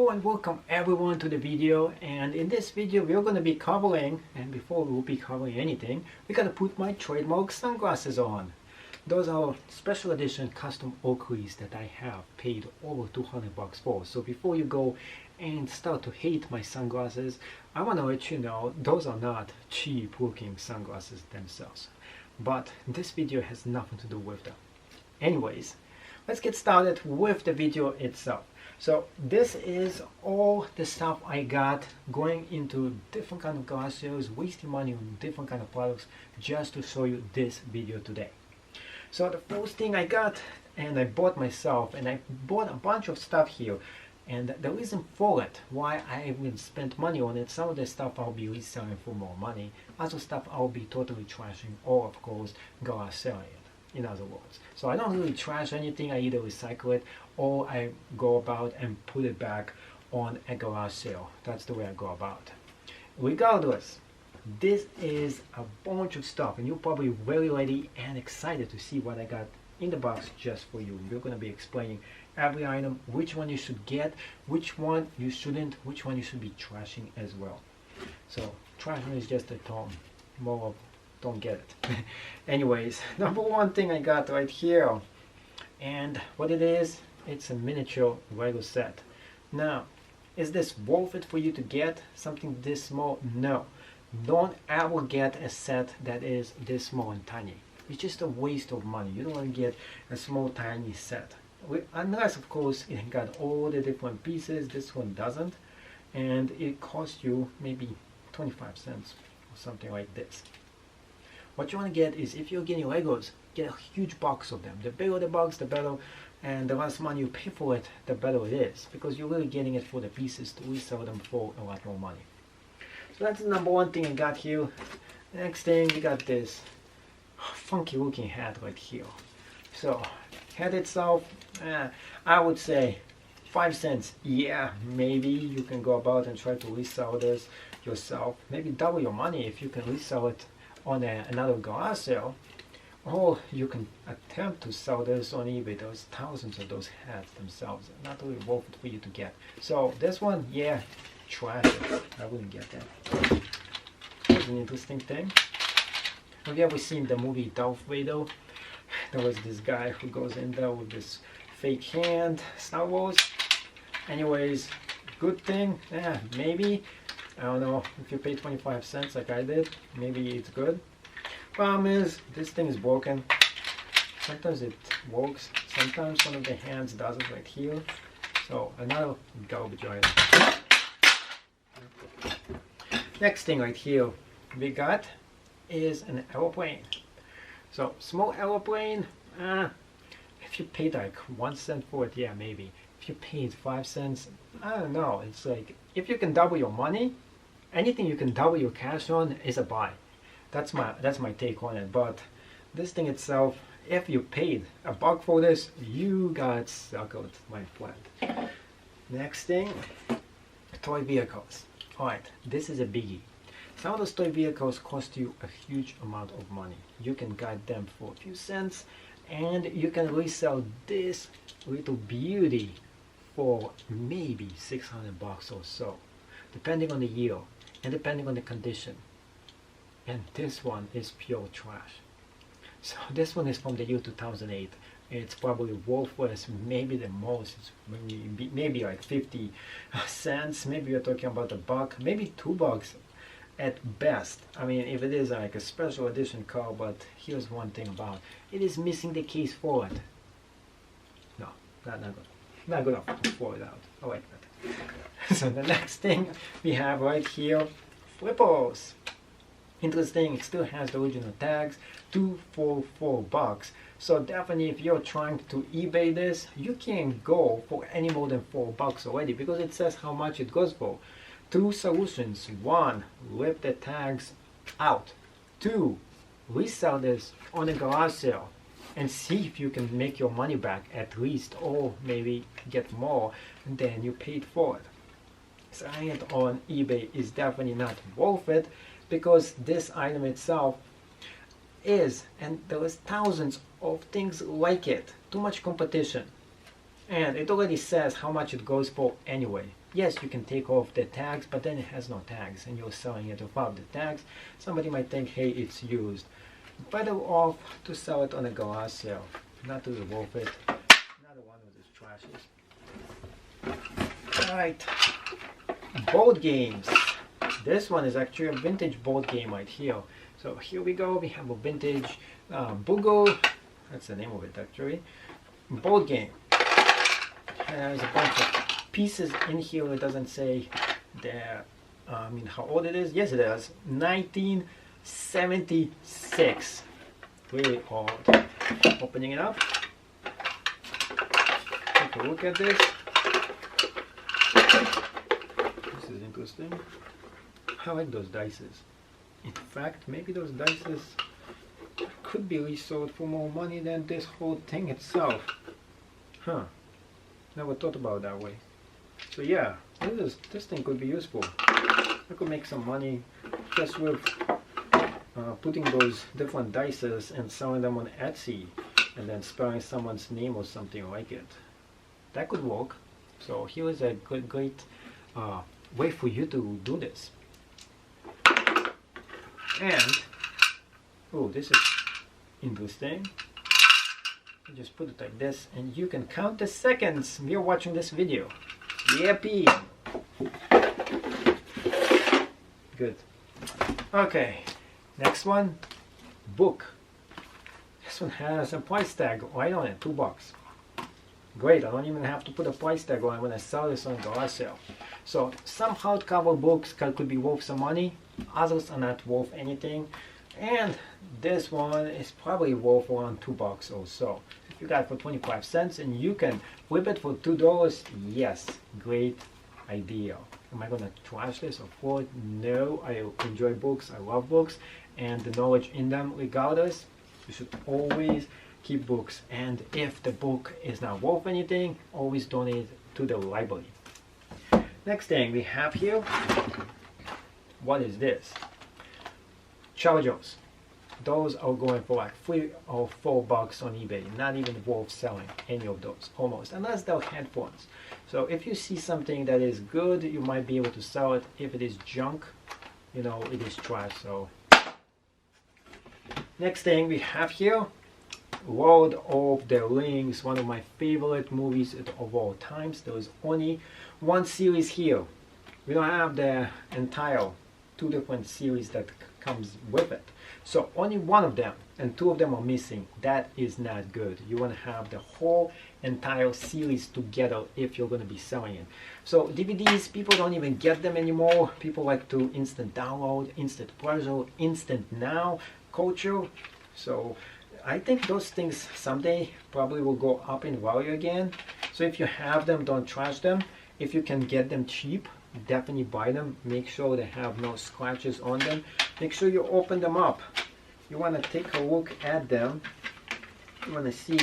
Hello and welcome everyone to the video, and in this video we're going to be covering, and before we'll be covering anything, we're going to put my trademark sunglasses on. Those are special edition custom Oakleys that I have paid over 200 bucks for. So before you go and start to hate my sunglasses, I want to let you know those are not cheap looking sunglasses themselves. But this video has nothing to do with them. Anyways, let's get started with the video itself. So this is all the stuff I got going into different kind of glass sales, wasting money on different kind of products just to show you this video today. So the first thing I got, and I bought myself, and I bought a bunch of stuff here, and the reason for it, why I even spent money on it, some of the stuff I'll be reselling for more money, other stuff I'll be totally trashing, or of course glass selling it. In other words, so I don't really trash anything. I either recycle it or I go about and put it back on a garage sale. That's the way I go about it. Regardless, this is a bunch of stuff, and you're probably very ready and excited to see what I got in the box just for you. We're going to be explaining every item, which one you should get, which one you shouldn't, which one you should be trashing as well. So trashing is just a term, more of don't get it. Anyways, number one thing I got right here, and what it is, it's a miniature Lego set. Now, is this worth it for you to get something this small? No. Don't ever get a set that is this small and tiny. It's just a waste of money. You don't want to get a small tiny set. Unless of course it got all the different pieces. This one doesn't, and it costs you maybe 25 cents or something like this. What you want to get is, if you're getting Legos, get a huge box of them. The bigger the box, the better, and the less money you pay for it, the better it is, because you're really getting it for the pieces to resell them for a lot more money. So that's the number one thing I got here. Next thing, we got this funky looking hat right here. So, hat itself, I would say 5 cents. Yeah, maybe you can go about and try to resell this yourself. Maybe double your money if you can resell it on another garage sale, or you can attempt to sell this on eBay. There's thousands of those hats themselves. Not really worth it for you to get. So this one, yeah, trash it. I wouldn't get that. Here's an interesting thing. Have you ever seen the movie Darth Vader? There was this guy who goes in there with this fake hand, Star Wars. Anyways, good thing, yeah, maybe. I don't know, if you pay 25 cents like I did, maybe it's good. Problem is, this thing is broken. Sometimes it works, sometimes one of the hands doesn't right here. So another garbage item. Next thing right here we got is an aeroplane. So small aeroplane, if you paid like 1 cent for it, yeah, maybe. If you paid 5 cents, I don't know. It's like, if you can double your money, anything you can double your cash on is a buy. That's my take on it. But this thing itself, if you paid $1 for this, you got suckered, my friend. Next thing, toy vehicles. Alright, this is a biggie. Some of those toy vehicles cost you a huge amount of money. You can get them for a few cents, and you can resell this little beauty for maybe 600 bucks or so, depending on the year and depending on the condition. And this one is pure trash. So this one is from the year 2008. It's probably worthless, maybe the most, it's maybe like 50 cents, maybe you're talking about $1, maybe $2 at best. I mean, if it is like a special edition car, but here's one thing about it, is missing the case for it. No, not good. Not good enough to pour it out. I like that. So the next thing we have right here, flippers. Interesting, it still has the original tags, 2 for $4. So definitely, if you're trying to eBay this, you can't go for any more than $4 already, because it says how much it goes for. 2 solutions. 1, rip the tags out. 2, resell this on a garage sale and see if you can make your money back at least, or maybe get more than you paid for it. Selling it on eBay is definitely not worth it, because this item itself is, and there is thousands of things like it, too much competition. And it already says how much it goes for anyway. Yes, you can take off the tags, but then it has no tags and you're selling it without the tags. Somebody might think, hey, it's used. Better off to sell it on a garage sale, not to remove it. Another one of these trashes. Alright, board games. This one is actually a vintage board game right here. So here we go, we have a vintage Boogle, that's the name of it actually, board game. There's a bunch of pieces in here. It doesn't say how old it is. Yes, it is. 1976. Really old. Opening it up. Take a look at this. This is interesting. I like those dices. In fact, maybe those dices could be resold for more money than this whole thing itself. Huh. Never thought about it that way. So yeah, this thing could be useful. I could make some money just with putting those different dices and selling them on Etsy and then spelling someone's name or something like it. That could work. So here is a great way for you to do this. And, oh, this is interesting. You just put it like this and you can count the seconds you're watching this video. Yippee! Good. Okay, next one, book. This one has a price tag right on it, $2. Great, I don't even have to put a price tag on it when I sell this on garage sale. So some hardcover books could be worth some money, others are not worth anything. And this one is probably worth around $2 or so. If you got it for 25 cents and you can flip it for $2, yes, great idea. Am I gonna trash this? Of course, no. I enjoy books, I love books, and the knowledge in them regardless. You should always keep books, and if the book is not worth anything, always donate it to the library. Next thing we have here, what is this? Chargers. Those are going for like $3 or $4 on eBay. Not even worth selling any of those, almost, unless they're headphones. So if you see something that is good, you might be able to sell it. If it is junk, you know, it is trash. So next thing we have here, Lord of the Rings, one of my favorite movies of all times. There is only one series here. We don't have the entire 2 different series that comes with it. So only one of them, and 2 of them are missing. That is not good. You want to have the whole entire series together if you're going to be selling it. So DVDs, people don't even get them anymore. People like to instant download, instant pleasure, instant now culture. So I think those things someday probably will go up in value again. So if you have them, don't trash them. If you can get them cheap, definitely buy them. Make sure they have no scratches on them. Make sure you open them up. You want to take a look at them. You want to see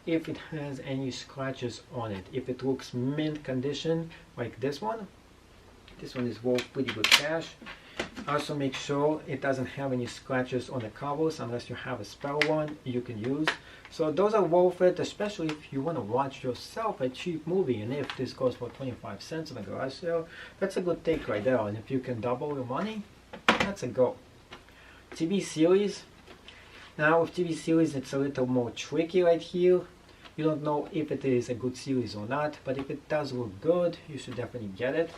if it has any scratches on it. If it looks mint condition like this one is worth pretty good cash. Also make sure it doesn't have any scratches on the covers unless you have a spare one you can use. So those are worth it, especially if you want to watch yourself a cheap movie. And if this goes for 25 cents on a garage sale, that's a good take right there. And if you can double your money, that's a go. TV series. Now with TV series, it's a little more tricky right here. You don't know if it is a good series or not, but if it does look good, you should definitely get it.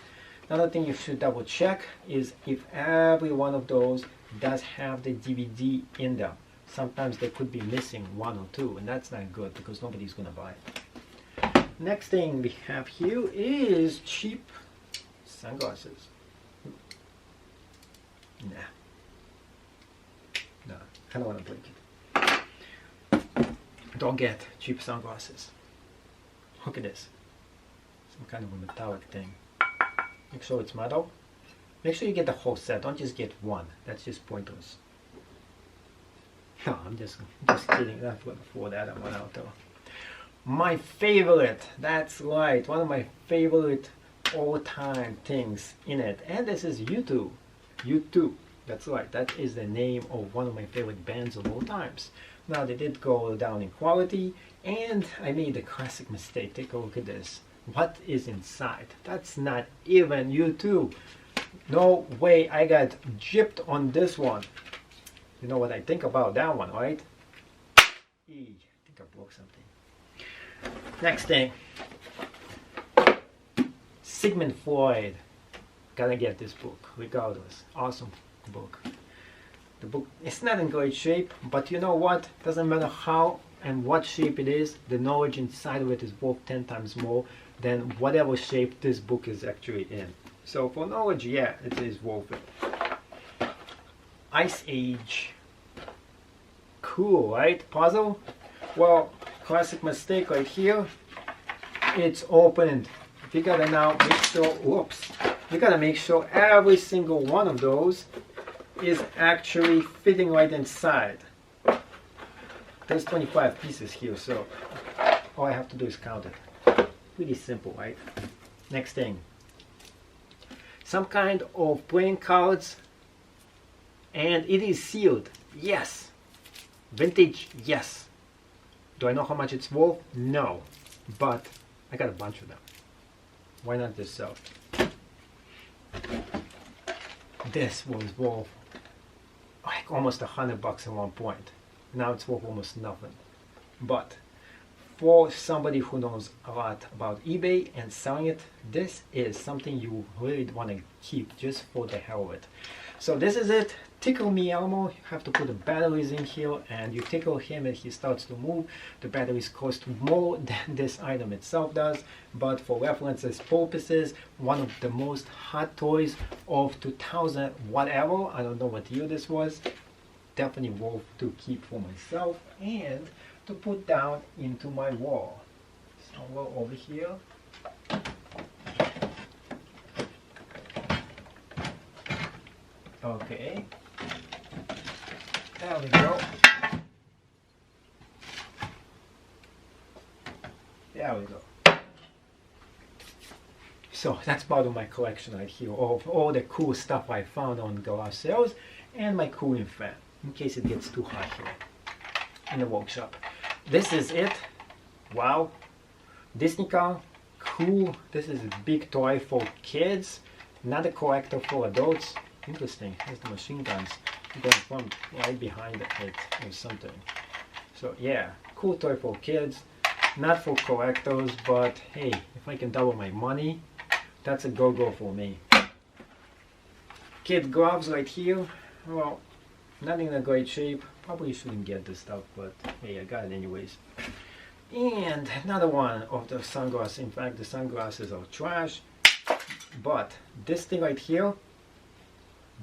Another thing you should double check is if every one of those does have the DVD in them. Sometimes they could be missing 1 or 2, and that's not good because nobody's going to buy it. Next thing we have here is cheap sunglasses. No, I don't want to break it. Don't get cheap sunglasses. Look at this. Some kind of a metallic thing. Make sure it's metal. Make sure you get the whole set. Don't just get one. That's just pointless. No, I'm just kidding. That's what for that I went out there. My favorite. That's right. One of my favorite all-time things in it. And this is U2. U2. That's right. That is the name of one of my favorite bands of all times. Now they did go down in quality, and I made a classic mistake. Take a look at this. what is inside. That's not even YouTube. No way I got gypped on this one. You know what I think about that one, right? I think I broke something. Next thing. Sigmund Freud. Gotta get this book, regardless. Awesome book. The book is not in great shape, but you know what? Doesn't matter how and what shape it is, the knowledge inside of it is worth 10 times more than whatever shape this book is actually in. So for knowledge, yeah, it is worth it. Ice Age. Cool, right? Puzzle? Well, classic mistake right here. It's opened. You gotta now make sure, whoops. You gotta make sure every single one of those is actually fitting right inside. There's 25 pieces here, so all I have to do is count it. Pretty simple, right? Next thing. Some kind of playing cards, and it is sealed. Yes. Vintage, yes. Do I know how much it's worth? No. But I got a bunch of them. Why not just sell? This was worth like almost $100 at one point. Now it's worth almost nothing. But for somebody who knows a lot about eBay and selling it, this is something you really want to keep just for the hell of it. So this is it. Tickle me Elmo. You have to put the batteries in here, and you tickle him and he starts to move. The batteries cost more than this item itself does, but for references purposes, one of the most hot toys of 2000 whatever, I don't know what year this was, definitely worth to keep for myself and to put down into my wall. Somewhere over here. Okay. There we go. There we go. So that's part of my collection right here of all the cool stuff I found on garage sales and my cooling fan in case it gets too hot here in the workshop. This is it. Wow. Disney car. Cool. This is a big toy for kids. Not a collector for adults. Interesting. Here's the machine guns. Going from right behind it or something. So yeah, cool toy for kids. Not for collectors, but hey, if I can double my money, that's a go-go for me. Kid gloves right here. Well, not in a great shape. Probably shouldn't get this stuff, but hey, I got it anyways. And another one of the sunglasses. In fact, the sunglasses are trash. But this thing right here,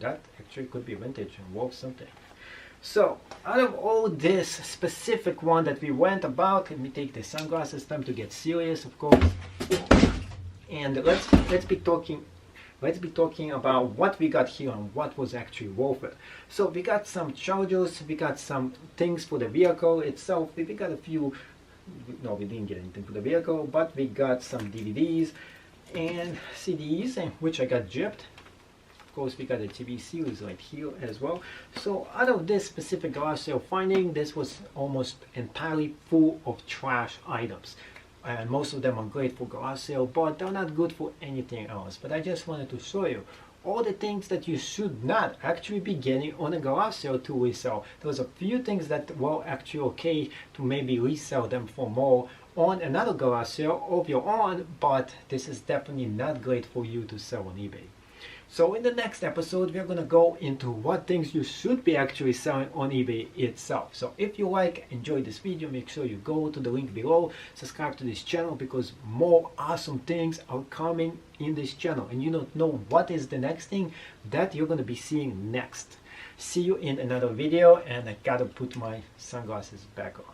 that actually could be vintage and worth something. So, out of all this specific one that we went about, let me take the sunglasses. Time to get serious, of course. And let's be talking about what we got here and what was actually worth it. So we got some chargers, we got some things for the vehicle itself. We got a few. No, we didn't get anything for the vehicle, but we got some DVDs and CDs, which I got gypped. Of course, we got a TV series right here as well. So out of this specific garage sale finding, this was almost entirely full of trash items. And most of them are great for garage sale, but they're not good for anything else. But I just wanted to show you all the things that you should not actually be getting on a garage sale to resell. There's a few things that were actually okay to maybe resell them for more on another garage sale of your own, but this is definitely not great for you to sell on eBay. So in the next episode, we're going to go into what things you should be actually selling on eBay itself. So if you enjoyed this video, make sure you go to the link below, subscribe to this channel because more awesome things are coming in this channel. And you don't know what is the next thing that you're going to be seeing next. See you in another video, and I gotta put my sunglasses back on.